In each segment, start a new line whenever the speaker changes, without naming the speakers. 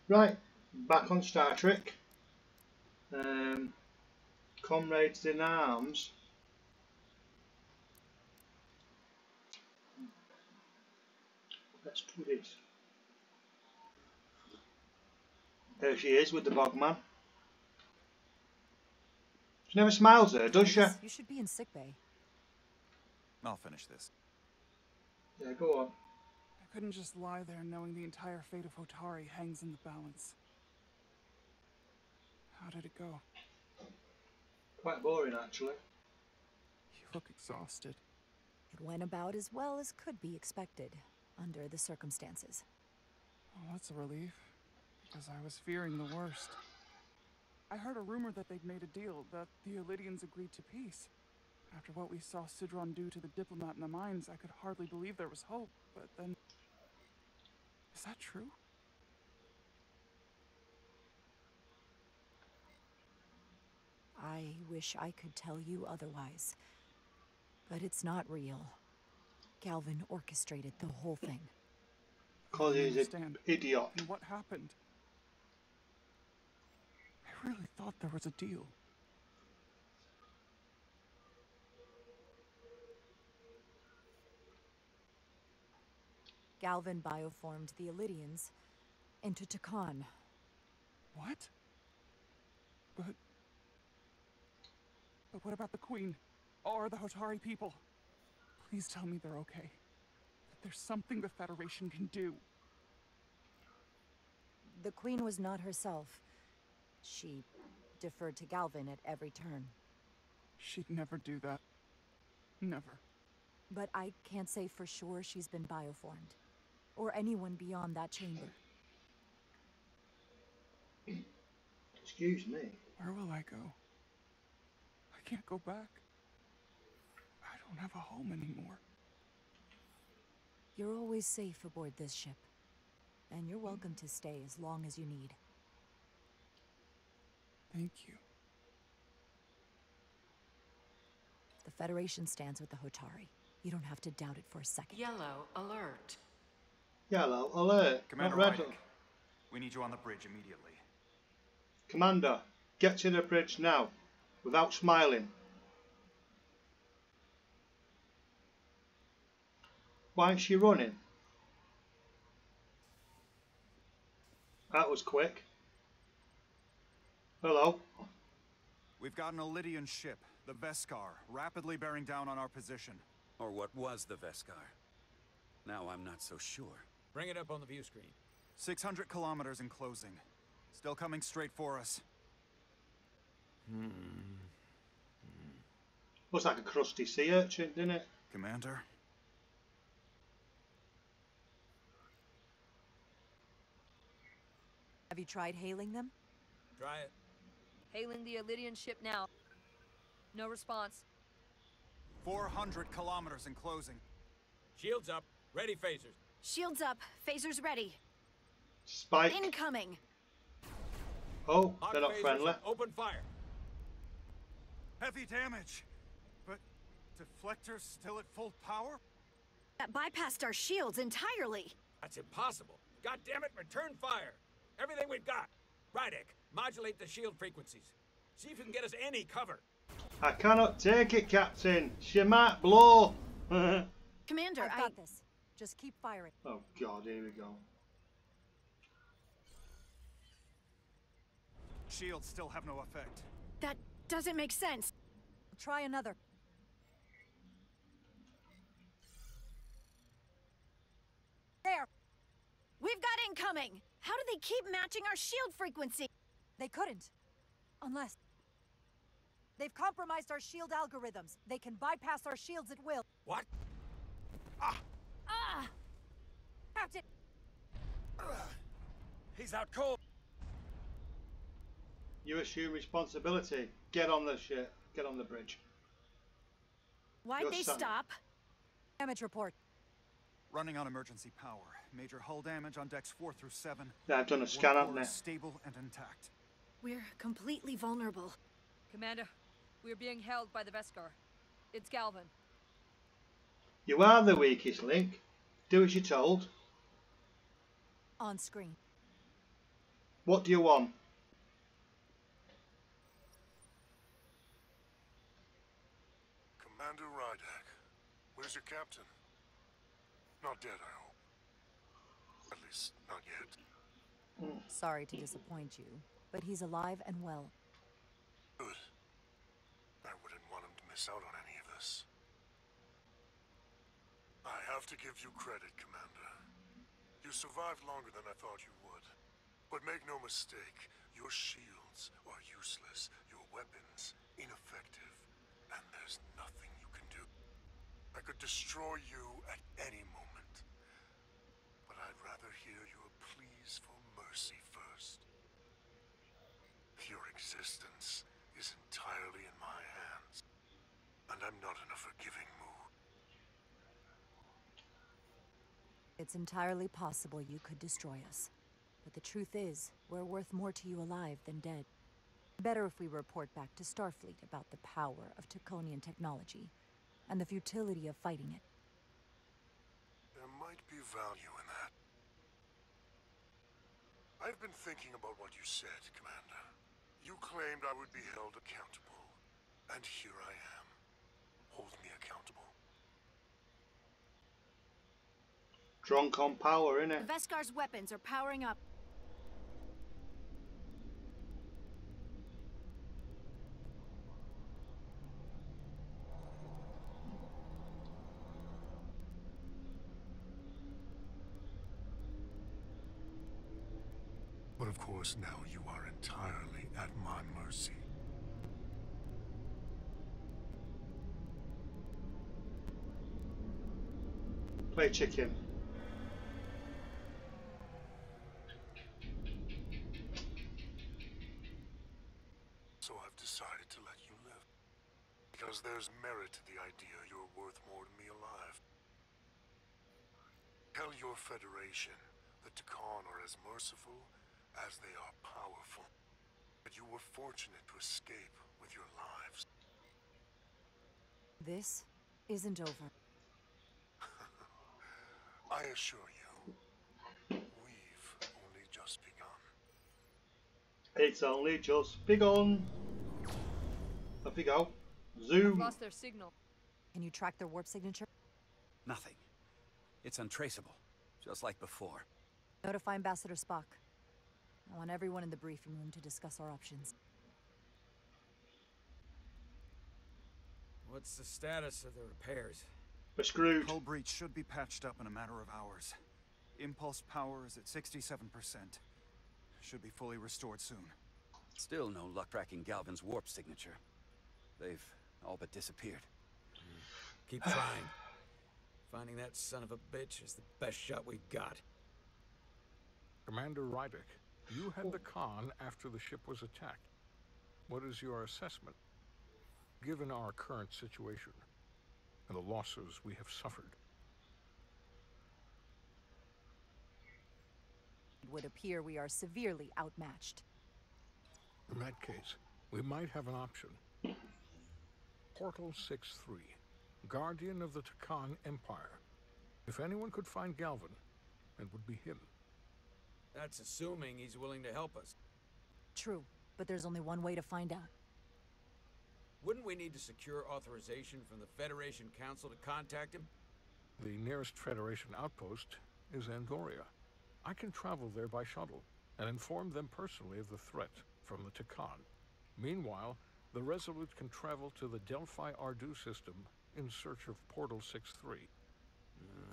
Right, back on Star Trek. Comrades in Arms. Let's do this. There she is with the Bogman. She never smiles there, does she?
You should be in sickbay.
I'll finish this.
Yeah, go on.
I couldn't just lie there knowing the entire fate of Atari hangs in the balance. How did it go?
Quite boring, actually.
You look exhausted.
It went about as well as could be expected, under the circumstances.
Oh, that's a relief, because I was fearing the worst. I heard a rumor that they'd made a deal, that the Elydians agreed to peace. After what we saw Sidron do to the diplomat in the mines, I could hardly believe there was hope, but then... Is that true?
I wish I could tell you otherwise. But it's not real. Galvin orchestrated the whole thing.
Because he's an idiot.
And what happened? I really thought there was a deal.
Galvin bioformed the Elydians into Kcin.
What? But what about the Queen? Or the Atari people? Please tell me they're okay. That there's something the Federation can do.
The Queen was not herself. She deferred to Galvin at every turn.
She'd never do that. Never.
But I can't say for sure she's been bioformed. Or anyone beyond that chamber.
Excuse me.
Where will I go? I can't go back. I don't have a home anymore.
You're always safe aboard this ship. And you're welcome to stay as long as you need.
Thank you.
The Federation stands with the Atari. You don't have to doubt it for a second.
Yellow alert.
Yellow alert.
Commander
Not red.
Reiker, we need you on the bridge immediately.
Commander, get to the bridge now, without smiling. Why is she running? That was quick. Hello.
We've got an Elydian ship, the Veskar, rapidly bearing down on our position.
Or what was the Veskar. Now I'm not so sure.
Bring it up on the view screen.
600 kilometers in closing. Still coming straight for us.
Looks like a crusty sea urchin, didn't it?
Commander?
Have you tried hailing them?
Try it.
Hailing the Elydian ship now. No response.
400 kilometers in closing.
Shields up. Ready phasers.
Shields up. Phasers ready.
Spike.
Incoming.
Oh,
Hot
they're not
phasers,
friendly.
Open fire.
Heavy damage. But deflectors still at full power?
That bypassed our shields entirely.
That's impossible. God damn it, return fire. Everything we've got. Reiker, modulate the shield frequencies. See if you can get us any cover.
I cannot take it, Captain. She might blow.
Commander,
I've got this. Just keep firing.
Oh God, here we go.
Shields still have no effect.
That doesn't make sense.
Try another. There!
We've got incoming! How do they keep matching our shield frequency?
They couldn't. Unless... They've compromised our shield algorithms. They can bypass our shields at will.
What?
Captain!
He's out cold.
You assume responsibility. Get on the ship. Get on the bridge.
Why'd
Your
they
son.
stop?
Damage report.
Running on emergency power. Major hull damage on decks 4 through 7.
They've done a scan,
One
haven't
core
they?
is stable and intact.
We're completely vulnerable.
Commander, we're being held by the Veskar. It's Galvin.
You are the weakest link. Do as you're told.
On screen.
What do you want?
Commander Reiker, where's your captain? Not dead, I hope. At least, not yet.
Sorry to disappoint you, but he's alive and well.
Good. I wouldn't want him to miss out on any of this. I have to give you credit, Commander. You survived longer than I thought you would. But make no mistake, your shields are useless, your weapons ineffective, and there's nothing you can do. I could destroy you at any moment. But I'd rather hear your pleas for mercy first. Your existence is entirely in my hands, and I'm not in a forgiving mood.
It's entirely possible you could destroy us. But the truth is, we're worth more to you alive than dead. Better if we report back to Starfleet about the power of Kcinian technology, and the futility of fighting it.
There might be value in that. I've been thinking about what you said, Commander. You claimed I would be held accountable, and here I am. Hold me accountable.
Drunk on power, innit?
The Veskar's weapons are powering up.
But of course, now you are entirely at my mercy.
Play chicken.
So I've decided to let you live. Because there's merit to the idea you're worth more to me alive. Tell your Federation that Kcin are as merciful as they are powerful. But you were fortunate to escape with your lives.
This isn't over.
I assure you, we've only just begun.
It's only just begun. Off we go. Zoom.
Lost their signal.
Can you track their warp signature?
Nothing. It's untraceable, just like before.
Notify Ambassador Spock. I want everyone in the briefing room to discuss our options.
What's the status of the repairs?
We're screwed.
Hull breach should be patched up in a matter of hours. Impulse power is at 67%. Should be fully restored soon.
Still no luck tracking Galvin's warp signature. They've all but disappeared.
Keep trying. Finding that son of a bitch is the best shot we've got.
Commander Reiker, you had the Kcin after the ship was attacked. What is your assessment, given our current situation and the losses we have suffered?
It would appear we are severely outmatched.
In that case, we might have an option. Portal 6-3, Guardian of the Kcin Empire. If anyone could find Galvin, it would be him.
That's assuming he's willing to help us.
True, but there's only one way to find out.
Wouldn't we need to secure authorization from the Federation Council to contact him?
The nearest Federation outpost is Andoria. I can travel there by shuttle and inform them personally of the threat from the Kcin. Meanwhile, the Resolute can travel to the Delphi Ardu system in search of Portal 6-3.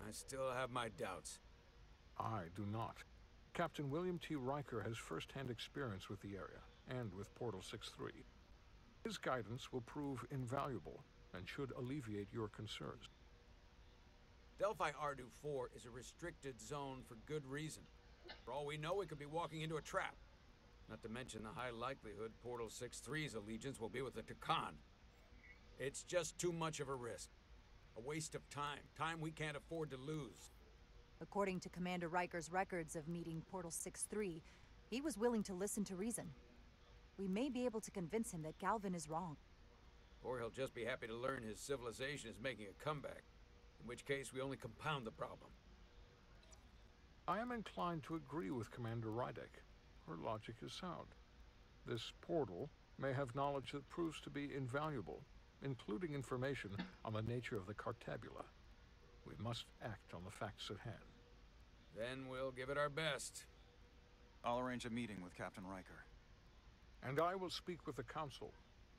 I still have my doubts.
I do not. Captain William T. Reiker has first-hand experience with the area and with Portal 6-3. His guidance will prove invaluable and should alleviate your concerns.
Delphi Ardu 4 is a restricted zone for good reason. For all we know, we could be walking into a trap. Not to mention the high likelihood Portal 6-3's allegiance will be with the Kcin. It's just too much of a risk. A waste of time. Time we can't afford to lose.
According to Commander Reiker's records of meeting Portal 6-3, he was willing to listen to reason. We may be able to convince him that Galvin is wrong.
Or he'll just be happy to learn his civilization is making a comeback. In which case, we only compound the problem.
I am inclined to agree with Commander Reiker. her logic is sound. This portal may have knowledge that proves to be invaluable, including information on the nature of the Cartabula. We must act on the facts at hand.
Then we'll give it our best.
I'll arrange a meeting with Captain Reiker.
And I will speak with the Council.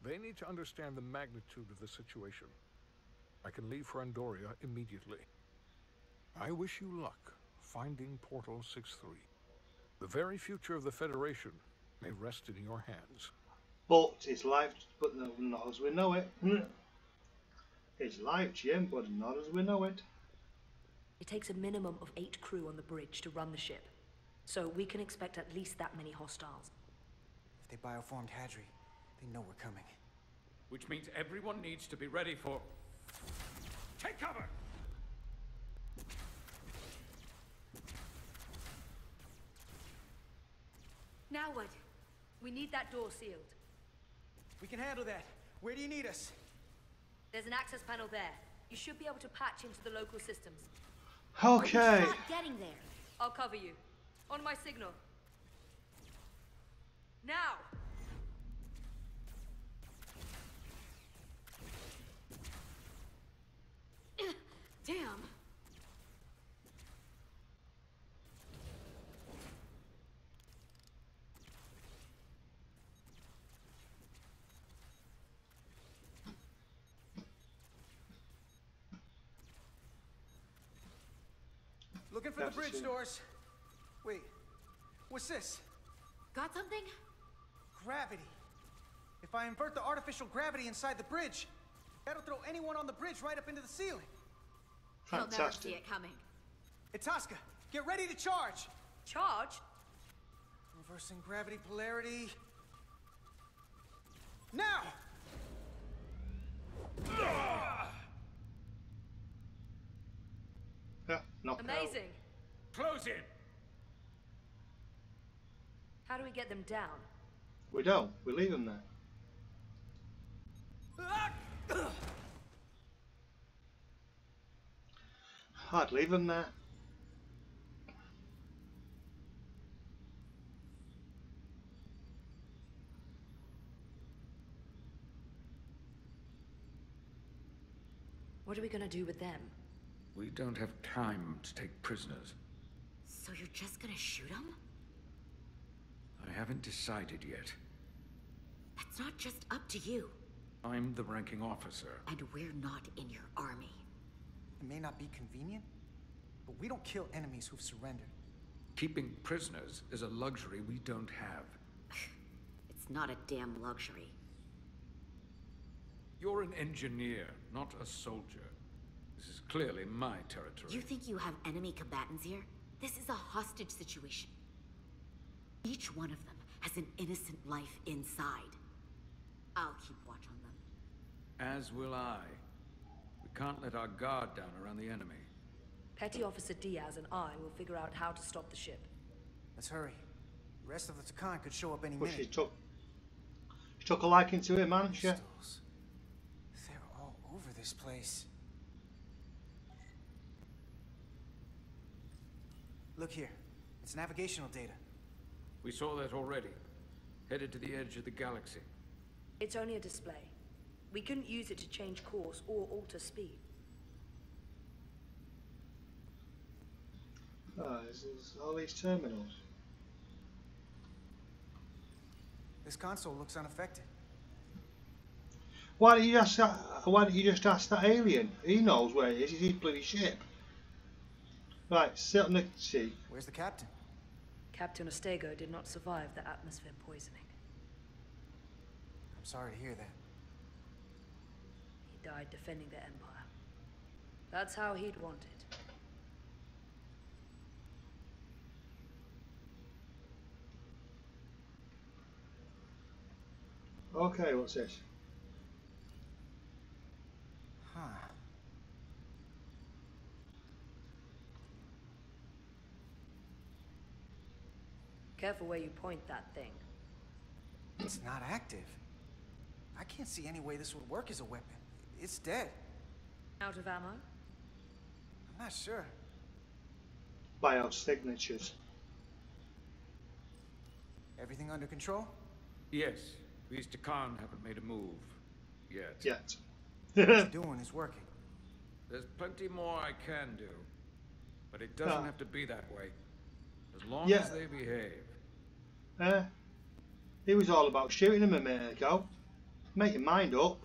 They need to understand the magnitude of the situation. I can leave for Andoria immediately. I wish you luck finding Portal 6-3. The very future of the Federation may rest in your hands.
But it's life, but no, not as we know it. It's life, Jim, but not as we know it.
It takes a minimum of 8 crew on the bridge to run the ship, so we can expect at least that many hostiles.
If they bioformed Hadri, they know we're coming.
Which means everyone needs to be ready for... Take cover!
Now what? We need that door sealed.
We can handle that. Where do you need us?
There's an access panel there. You should be able to patch into the local systems.
Okay.
We're not getting there.
I'll cover you. On my signal. Now!
Damn.
Looking for the bridge doors. Wait, what's this?
Got something?
Gravity. If I invert the artificial gravity inside the bridge, that'll throw anyone on the bridge right up into the ceiling.
He'll never see it coming.
Itasca, get ready to charge.
Charge?
Reversing gravity polarity. Now!
Yeah, knocked
Amazing.
out.
Close in!
How do we get them down?
We don't. We leave them there. I'd leave them there.
What are we gonna do with them?
We don't have time to take prisoners.
So you're just gonna shoot him?
I haven't decided yet.
That's not just up to you.
I'm the ranking officer.
And we're not in your army.
It may not be convenient, but we don't kill enemies who've surrendered.
Keeping prisoners is a luxury we don't have.
It's not a damn luxury.
You're an engineer, not a soldier. This is clearly my territory.
You think you have enemy combatants here? This is a hostage situation. Each one of them has an innocent life inside. I'll keep watch on them.
As will I. We can't let our guard down around the enemy.
Petty Officer Diaz and I will figure out how to stop the ship.
Let's hurry. The rest of the Kcin could show up any
But
minute.
she took a liking to him, man. She.
Crystals. They're all over this place. Look here. It's navigational data.
We saw that already. Headed to the edge of the galaxy.
It's only a display. We couldn't use it to change course or alter speed.
Oh, there's all these terminals.
This console looks unaffected.
Why don't you just ask that alien? He knows where it is. He's his bloody ship. Right, sit on the seat.
Where's the captain?
Captain Ostego did not survive the atmosphere poisoning.
I'm sorry to hear that.
He died defending the Empire. That's how he'd want it.
Okay, what's this?
Huh.
Careful where you point that thing.
It's not active. I can't see any way this would work as a weapon. It's dead.
Out of ammo?
I'm not sure.
Biosignatures.
Everything under control?
Yes, these Kcin haven't made a move yet.
What you're doing is working.
There's plenty more I can do, but it doesn't have to be that way. As long as they behave.
He was all about shooting him a minute ago. Make your mind up.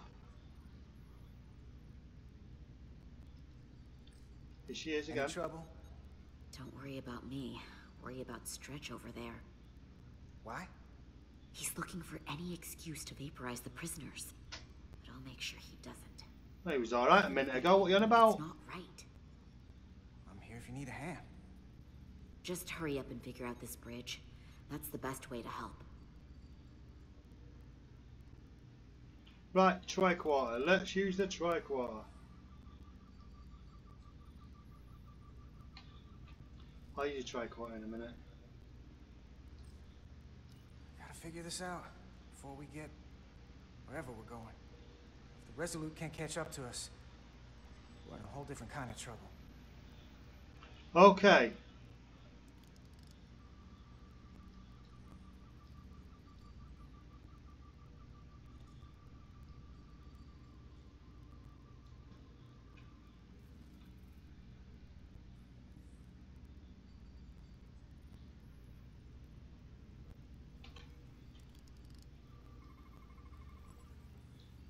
Here she is again.
Any trouble?
Don't worry about me. Worry about Stretch over there.
Why?
He's looking for any excuse to vaporize the prisoners. But I'll make sure he doesn't.
Well, he was alright a minute ago. What are you on about?
It's not right.
I'm here if you need a hand.
Just hurry up and figure out this bridge. That's the best way to help.
Right, tricorder. Let's use the tricorder. I'll use the tricorder in a minute.
Gotta figure this out before we get wherever we're going. If the Resolute can't catch up to us, we're in a whole different kind of trouble.
Okay.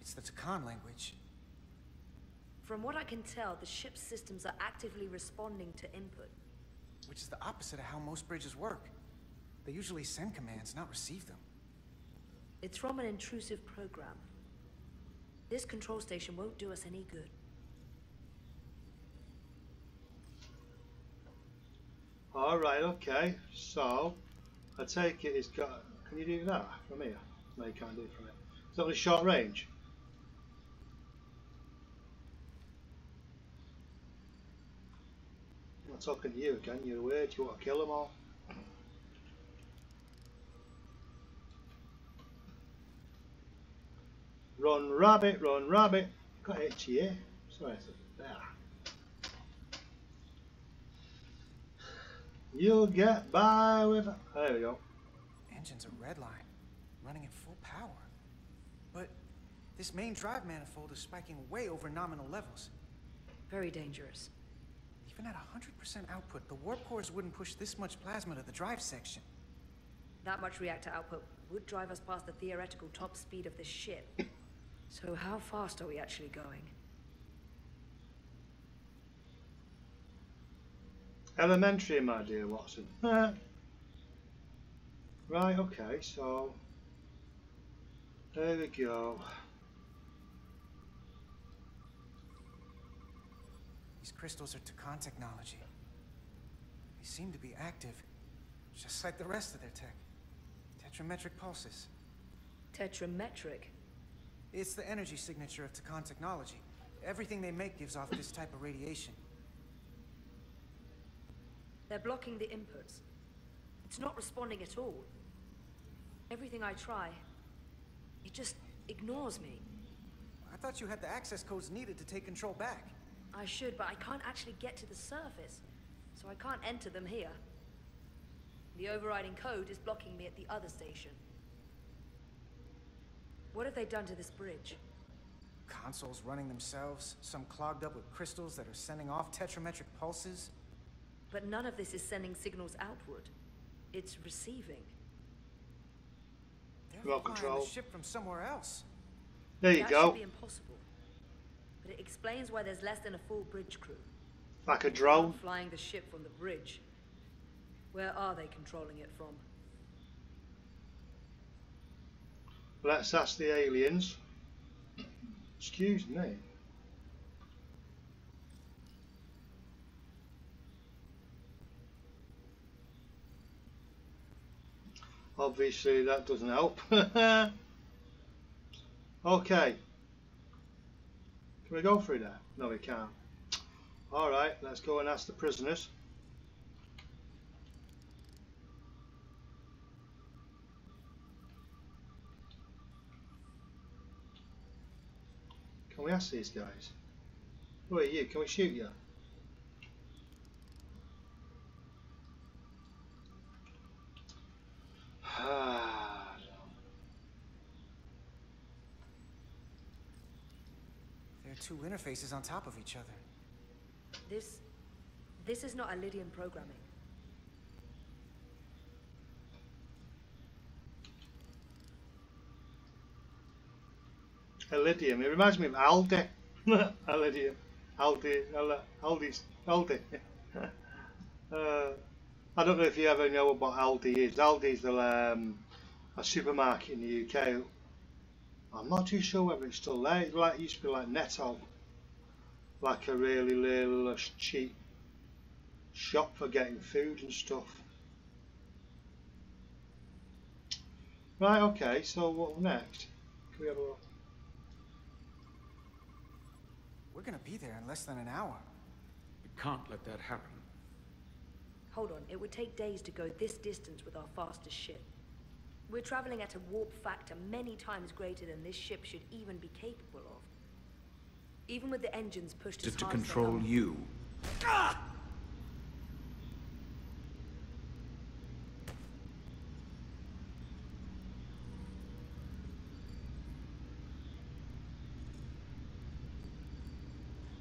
It's the Kcin language.
From what I can tell, the ship's systems are actively responding to input.
Which is the opposite of how most bridges work. They usually send commands, not receive them.
It's from an intrusive program. This control station won't do us any good.
Alright, okay. So, I take it it's got... Can you do that from here? No, you can't do it from here. Is that only short range? I'm not talking to you again. You're weird. You want to kill them all? Run rabbit, run rabbit. Got itchy here. Sorry, there. You'll get by with... There we go.
Engine's a red line, running at full power. But this main drive manifold is spiking way over nominal levels.
Very dangerous.
Even at 100% output, the warp cores wouldn't push this much plasma to the drive section.
That much reactor output would drive us past the theoretical top speed of this ship. So how fast are we actually going?
Elementary, my dear Watson. Right, okay, so there we go.
These crystals are Kcin technology. They seem to be active, just like the rest of their tech. Tetrametric pulses.
Tetrametric?
It's the energy signature of Kcin technology. Everything they make gives off this type of radiation.
They're blocking the inputs. It's not responding at all. Everything I try, it just ignores me.
I thought you had the access codes needed to take control back.
I should, but I can't actually get to the surface, so I can't enter them here. The overriding code is blocking me at the other station. What have they done to this bridge?
Consoles running themselves, some clogged up with crystals that are sending off tetrametric pulses.
But none of this is sending signals outward. It's receiving.
They're flying the ship from somewhere else.
There you
that
go.
Should be impossible. But it explains why there's less than a full bridge crew.
Like a drone.
Flying the ship from the bridge. Where are they controlling it from?
Let's ask the aliens. Excuse me. Obviously that doesn't help. Okay. Can we go through there? No, we can't. Alright, let's go and ask the prisoners. Can we ask these guys? Who are you? Can we shoot you?
two interfaces on top of each other.
This is not Lydian programming.
Elydium. It reminds me of Aldi. Elydium. Aldi's. I don't know if you ever know what Aldi is. Aldi's a supermarket in the UK. I'm not too sure whether it's still there. It used to be like Netto. Like a really little cheap shop for getting food and stuff. Right, okay, so what next? Can we have a look?
We're gonna be there in less than an hour.
We can't let that happen.
Hold on, it would take days to go this distance with our fastest ship. We're traveling at a warp factor many times greater than this ship should even be capable of. Even with the engines pushed
Just
as
to
hard as they
control
are.
you.
Ah!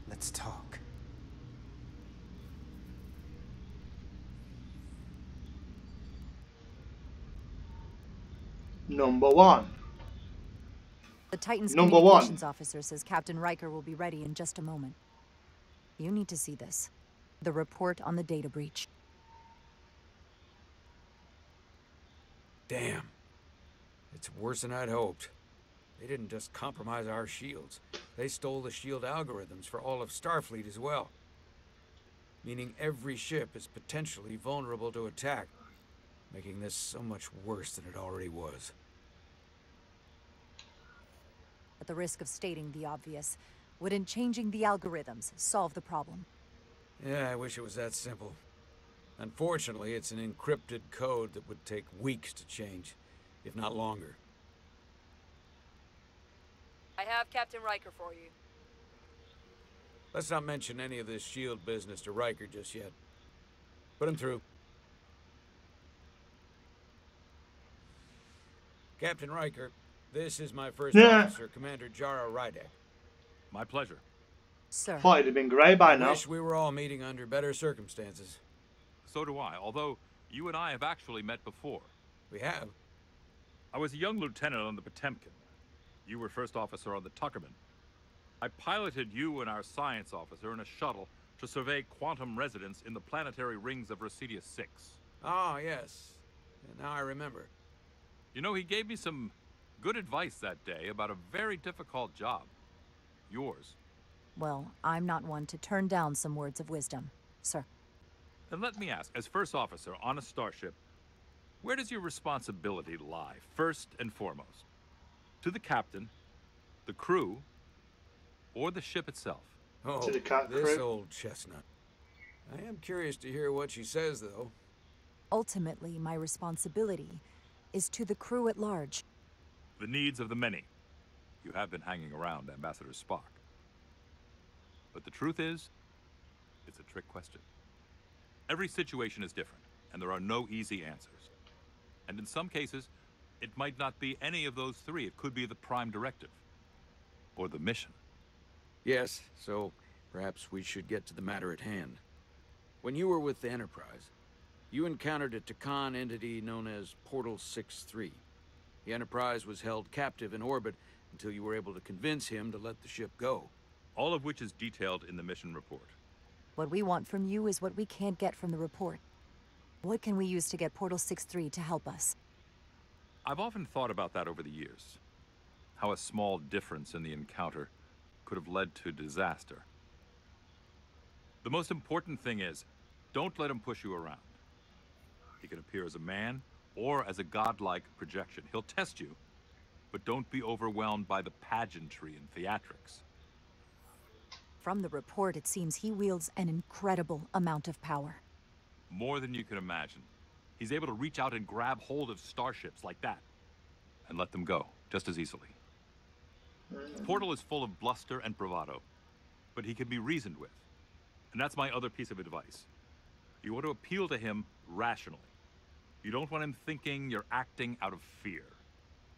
Let's talk.
Number one.
The Titan's
Number
communications
one.
officer says Captain Reiker will be ready in just a moment. You need to see this. The report on the data breach.
Damn. It's worse than I'd hoped. They didn't just compromise our shields. They stole the shield algorithms for all of Starfleet as well. Meaning every ship is potentially vulnerable to attack, making this so much worse than it already was.
At the risk of stating the obvious, wouldn't changing the algorithms solve the problem?
Yeah, I wish it was that simple. Unfortunately, it's an encrypted code that would take weeks to change, if not longer.
I have Captain Reiker for you.
Let's not mention any of this shield business to Reiker just yet. Put him through. Captain Reiker, this is my first officer, Commander Jara Rydek.
My pleasure.
Sir.
Thought it'd have been grey by
I
now.
wish we were all meeting under better circumstances.
So do I, although you and I have actually met before.
We have?
I was a young lieutenant on the Potemkin. You were first officer on the Tuckerman. I piloted you and our science officer in a shuttle to survey quantum resonance in the planetary rings of Resurgence 6.
Ah, yes. Now I remember.
You know, he gave me some good advice that day about a very difficult job. Yours.
Well, I'm not one to turn down some words of wisdom, sir.
Then let me ask, as first officer on a starship, where does your responsibility lie, first and foremost? To the captain, the crew, or the ship itself?
Oh,
To the
this
crew.
old chestnut. I am curious to hear what she says, though.
Ultimately, my responsibility is to the crew at large.
The needs of the many. You have been hanging around Ambassador Spock. But the truth is, it's a trick question. Every situation is different, and there are no easy answers. And in some cases, it might not be any of those three. It could be the prime directive. Or the mission.
Yes, so perhaps we should get to the matter at hand. When you were with the Enterprise, you encountered a Kcin entity known as Portal 6-3. The Enterprise was held captive in orbit until you were able to convince him to let the ship go.
All of which is detailed in the mission report.
What we want from you is what we can't get from the report. What can we use to get Portal 6-3 to help us?
I've often thought about that over the years. How a small difference in the encounter could have led to disaster. The most important thing is, don't let him push you around. He can appear as a man or as a godlike projection. He'll test you, but don't be overwhelmed by the pageantry and theatrics.
From the report, it seems he wields an incredible amount of power.
More than you can imagine. He's able to reach out and grab hold of starships like that and let them go just as easily. Portal is full of bluster and bravado, but he can be reasoned with. And that's my other piece of advice. You want to appeal to him rationally. You don't want him thinking you're acting out of fear.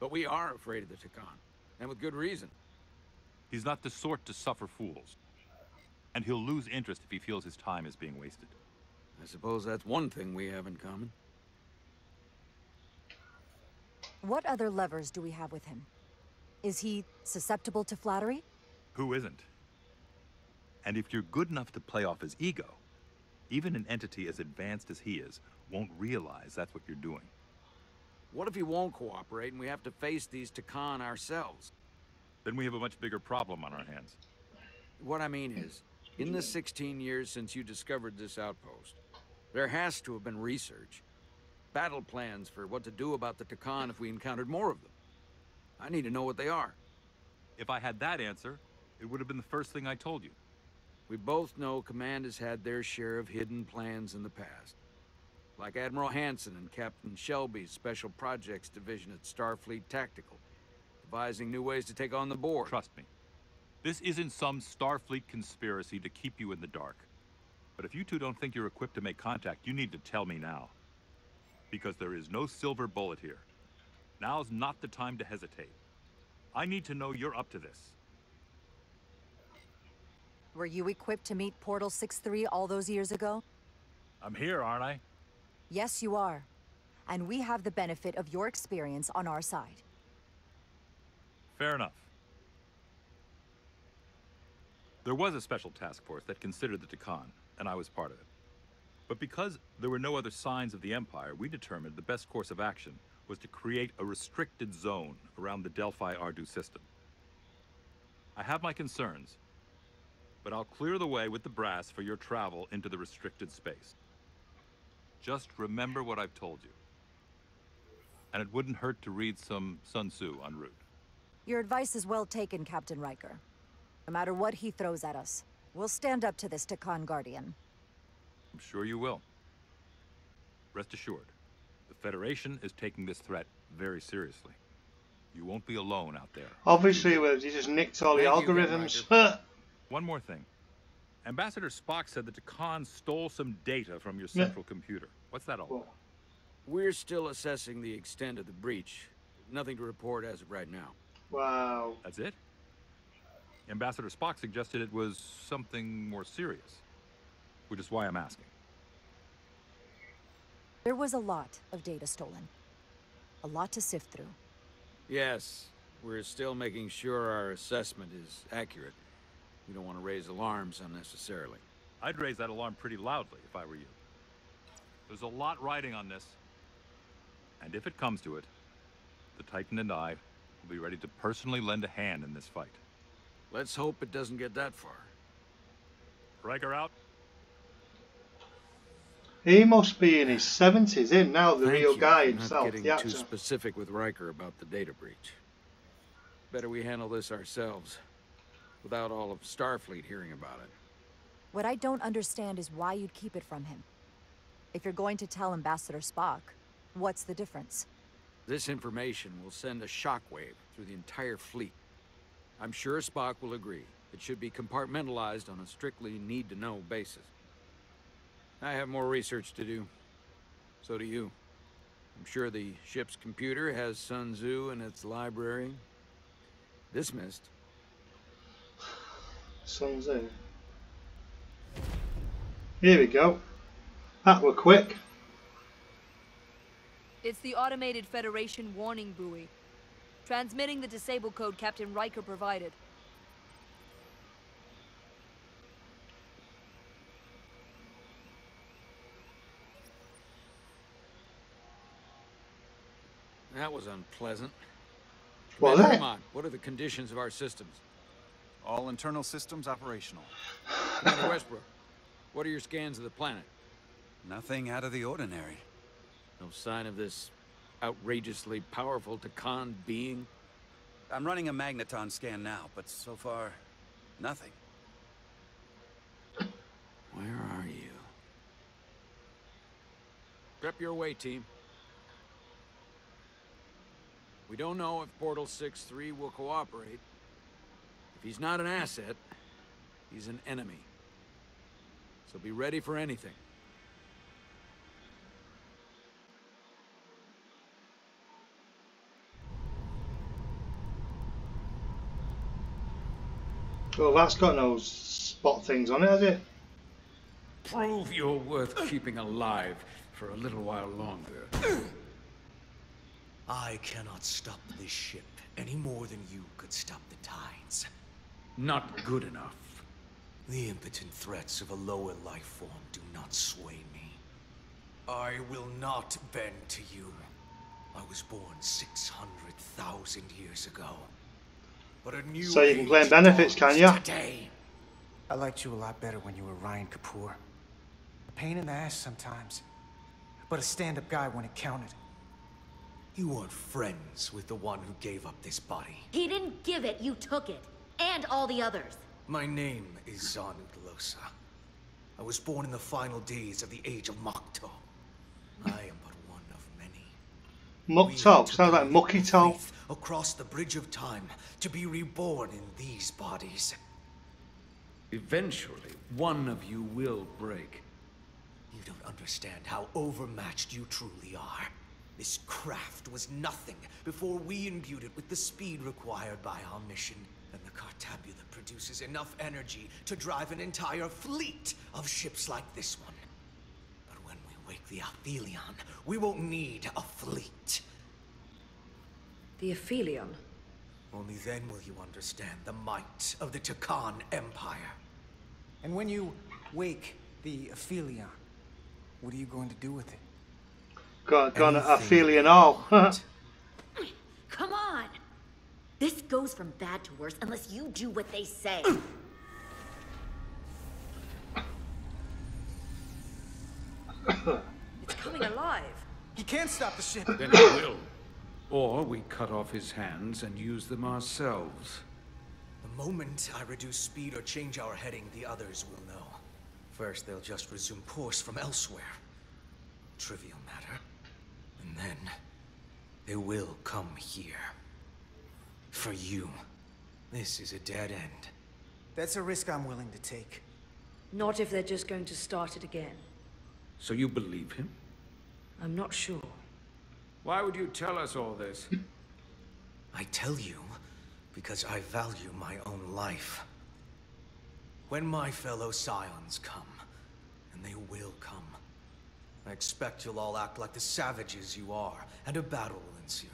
But we are afraid of the Kcin, and with good reason.
He's not the sort to suffer fools. And he'll lose interest if he feels his time is being wasted.
I suppose that's one thing we have in common.
What other levers do we have with him? Is he susceptible to flattery?
Who isn't? And if you're good enough to play off his ego, even an entity as advanced as he is won't realize that's what you're doing.
What if he won't cooperate and we have to face these Kcin ourselves?
Then we have a much bigger problem on our hands.
What I mean is, in the 16 years since you discovered this outpost, there has to have been research. Battle plans for what to do about the Kcin if we encountered more of them. I need to know what they are.
If I had that answer, it would have been the first thing I told you.
We both know Command has had their share of hidden plans in the past. Like Admiral Hansen and Captain Shelby's Special Projects Division at Starfleet Tactical, devising new ways to take on the board.
Trust me. This isn't some Starfleet conspiracy to keep you in the dark. But if you two don't think you're equipped to make contact, you need to tell me now. Because there is no silver bullet here. Now's not the time to hesitate. I need to know you're up to this.
Were you equipped to meet Portal 6-3 all those years ago?
I'm here, aren't I?
Yes, you are. And we have the benefit of your experience on our side.
Fair enough. There was a special task force that considered the Kcin, and I was part of it. But because there were no other signs of the Empire, we determined the best course of action was to create a restricted zone around the Delphi-Ardu system. I have my concerns, but I'll clear the way with the brass for your travel into the restricted space. Just remember what I've told you. And it wouldn't hurt to read some Sun Tzu en route.
Your advice is well taken, Captain Reiker. No matter what he throws at us, we'll stand up to this Kcin Guardian.
I'm sure you will. Rest assured, the Federation is taking this threat very seriously. You won't be alone out there.
Obviously, you just nicked all the algorithms.
One more thing. Ambassador Spock said that Kcin stole some data from your central computer. What's that all about?
We're still assessing the extent of the breach. Nothing to report as of right now.
Wow.
That's it? Ambassador Spock suggested it was something more serious, which is why I'm asking.
There was a lot of data stolen. A lot to sift through.
Yes, we're still making sure our assessment is accurate. We don't want to raise alarms unnecessarily.
I'd raise that alarm pretty loudly if I were you. There's a lot riding on this. And if it comes to it, the Titan and I will be ready to personally lend a hand in this fight.
Let's hope it doesn't get that far.
Reiker out.
He must be in his 70s, isn't now the real guy himself.
Not getting too specific with Reiker about the data breach. Better we handle this ourselves, without all of Starfleet hearing about it.
What I don't understand is why you'd keep it from him. If you're going to tell Ambassador Spock, what's the difference?
This information will send a shockwave through the entire fleet. I'm sure Spock will agree. It should be compartmentalized on a strictly need-to-know basis. I have more research to do. So do you. I'm sure the ship's computer has Sun Tzu in its library. Dismissed.
Sun Tzu. Here we go. That were quick.
It's the automated Federation warning buoy. Transmitting the disable code Captain Reiker provided.
That was unpleasant.
Well,
come on. What are the conditions of our systems?
All internal systems operational.
Commander Westbrook, what are your scans of the planet?
Nothing out of the ordinary.
No sign of this outrageously powerful Kcin being?
I'm running a magneton scan now, but so far, nothing.
Where are you? Prep your way, team. We don't know if Portal 6-3 will cooperate. If he's not an asset, he's an enemy. So be ready for anything.
Well, that's got no spot things on it, has it?
Prove you're worth keeping alive for a little while longer.
I cannot stop this ship any more than you could stop the tides.
Not good enough.
The impotent threats of a lower life form do not sway me. I will not bend to you. I was born 600,000 years ago. But a new
So you can claim benefits, can you?
Today.
I liked you a lot better when you were Ryan Kapoor. A pain in the ass sometimes, but a stand-up guy when it counted.
You weren't friends with the one who gave up this body.
He didn't give it, you took it. And all the others.
My name is Zanu Glosa. I was born in the final days of the Age of Makto. I am but one of many.
Mukto, sounds like Mukito.
Across the bridge of time to be reborn in these bodies.
Eventually, one of you will break.
You don't understand how overmatched you truly are. This craft was nothing before we imbued it with the speed required by our mission. And the Cartabula produces enough energy to drive an entire fleet of ships like this one. But when we wake the Aphelion, we won't need a fleet.
The Aphelion?
Only then will you understand the might of the Kcin Empire.
And when you wake the Aphelion, what are you going to do with it?
Gonna Aphelion all.
Come on! This goes from bad to worse unless you do what they say.
It's coming alive.
He can't stop the ship.
Then it will. Or we cut off his hands and use them ourselves.
The moment I reduce speed or change our heading, the others will know. First, they'll just resume course from elsewhere. Trivial matter. And then, they will come here. For you, this is a dead end.
That's a risk I'm willing to take.
Not if they're just going to start it again.
So you believe him?
I'm not sure.
Why would you tell us all this?
I tell you because I value my own life. When my fellow Scions come, and they will come, I expect you'll all act like the savages you are, and a battle will ensue.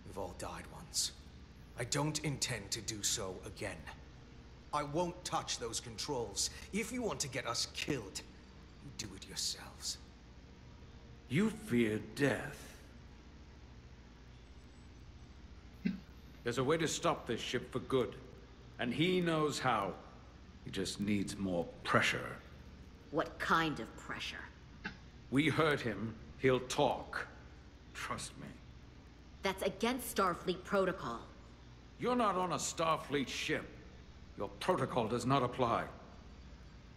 We've all died once. I don't intend to do so again. I won't touch those controls. If you want to get us killed, you do it yourselves.
You fear death. There's a way to stop this ship for good, and he knows how. He just needs more pressure.
What kind of pressure?
We heard him. He'll talk. Trust me.
That's against Starfleet protocol.
You're not on a Starfleet ship. Your protocol does not apply.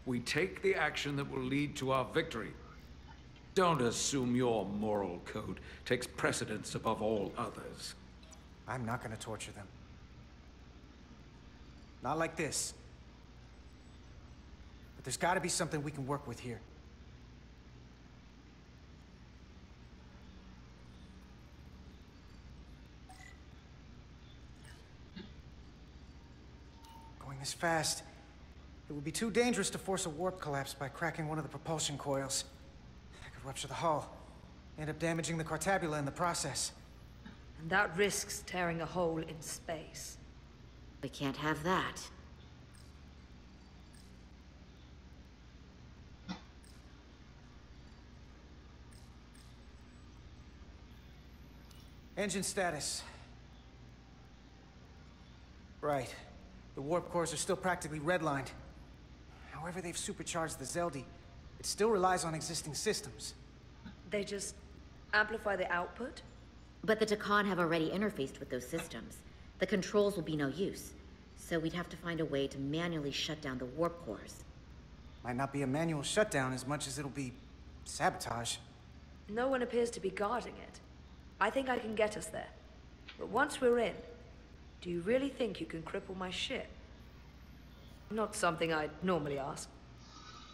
We take the action that will lead to our victory. Don't assume your moral code takes precedence above all others.
I'm not gonna torture them. Not like this. But there's gotta be something we can work with here. Going this fast, it would be too dangerous to force a warp collapse by cracking one of the propulsion coils. I could rupture the hull, end up damaging the Cartabula in the process.
And that risks tearing a hole in space.
We can't have that.
Engine status. Right. The warp cores are still practically redlined. However they've supercharged the Zeldi, it still relies on existing systems.
They just amplify the output?
But the Kcin have already interfaced with those systems. The controls will be no use. So we'd have to find a way to manually shut down the warp cores.
Might not be a manual shutdown as much as it'll be sabotage.
No one appears to be guarding it. I think I can get us there. But once we're in, do you really think you can cripple my ship? Not something I'd normally ask.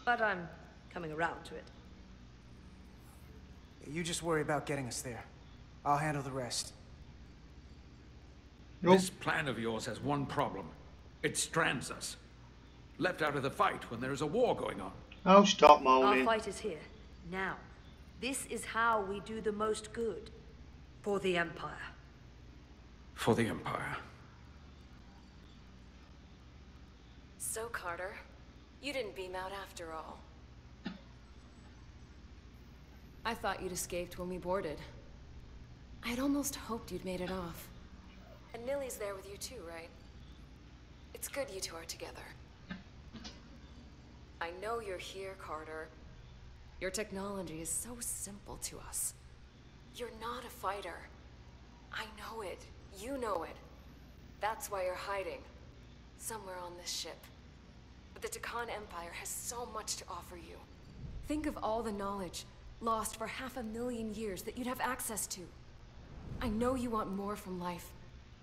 But I'm coming around to it.
You just worry about getting us there. I'll handle the rest.
This plan of yours has one problem. It strands us. Left out of the fight when there's a war going on.
Oh, stop
Our
moaning.
fight is here, now. This is how we do the most good. For the Empire.
For the Empire.
So, Carter, you didn't beam out after all. I thought you'd escaped when we boarded. I'd almost hoped you'd made it off. And Nilly's there with you too, right? It's good you two are together. I know you're here, Carter. Your technology is so simple to us. You're not a fighter. I know it. You know it. That's why you're hiding. Somewhere on this ship. But the Kcin Empire has so much to offer you. Think of all the knowledge lost for 500,000 years that you'd have access to. I know you want more from life,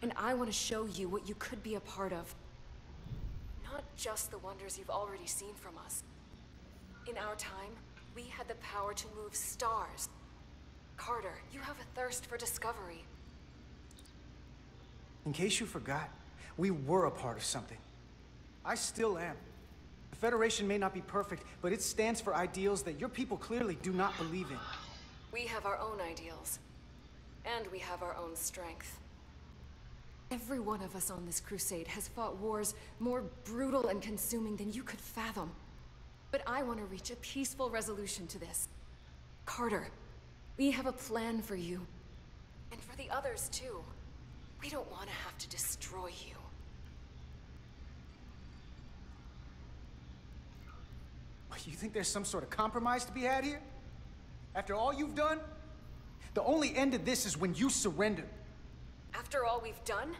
and I want to show you what you could be a part of. Not just the wonders you've already seen from us. In our time, we had the power to move stars. Carter, you have a thirst for discovery.
In case you forgot, we were a part of something. I still am. The Federation may not be perfect, but it stands for ideals that your people clearly do not believe in.
We have our own ideals. And we have our own strength. Every one of us on this crusade has fought wars more brutal and consuming than you could fathom. But I want to reach a peaceful resolution to this. Carter, we have a plan for you. And for the others, too. We don't want to have to destroy you.
You think there's some sort of compromise to be had here? After all you've done? The only end of this is when you surrender.
After all we've done?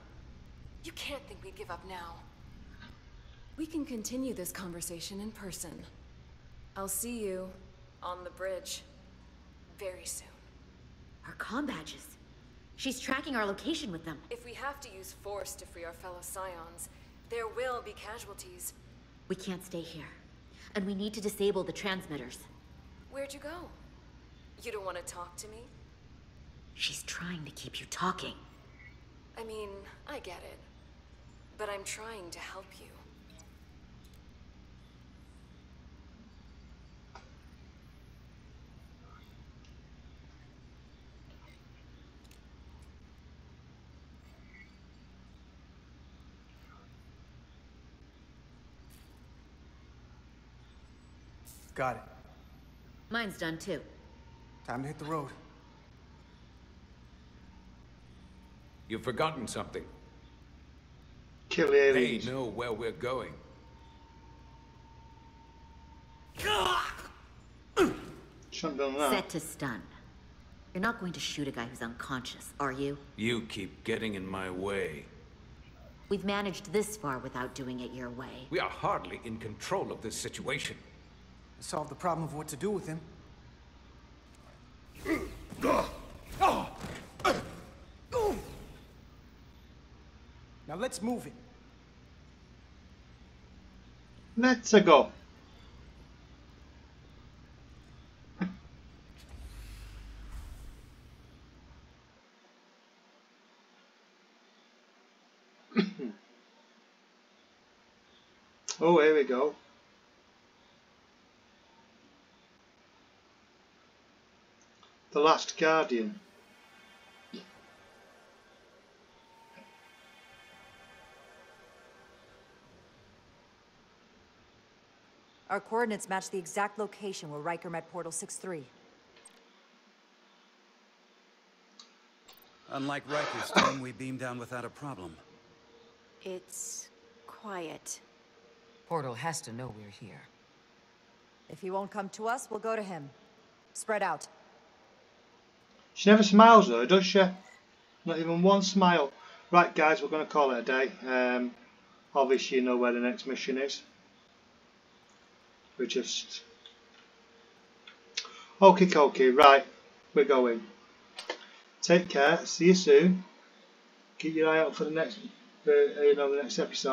You can't think we'd give up now. We can continue this conversation in person. I'll see you on the bridge very soon.
Our comm badges. She's tracking our location with them.
If we have to use force to free our fellow Scions, there will be casualties.
We can't stay here. And we need to disable the transmitters.
Where'd you go? You don't want to talk to me?
She's trying to keep you talking.
I mean, I get it. But I'm trying to help you.
Got it.
Mine's done too.
Time to hit the road.
You've forgotten something.
Kill aliens.
They know where we're going.
Shouldn't have done that.
Set to stun. You're not going to shoot a guy who's unconscious, are you?
You keep getting in my way.
We've managed this far without doing it your way.
We are hardly in control of this situation.
Solve the problem of what to do with him. Now let's move it.
Let's go. Oh, here we go. The Last Guardian.
Our coordinates match the exact location where Reiker met Portal 6-3.
Unlike Reiker's team, we beamed down without a problem.
It's quiet.
Portal has to know we're here.
If he won't come to us, we'll go to him. Spread out.
She never smiles though, does she? Not even one smile. Right guys, we're going to call it a day. Obviously you know where the next mission is. We're just... Okay, right. We're going. Take care. See you soon. Keep your eye out for the next, the next episode.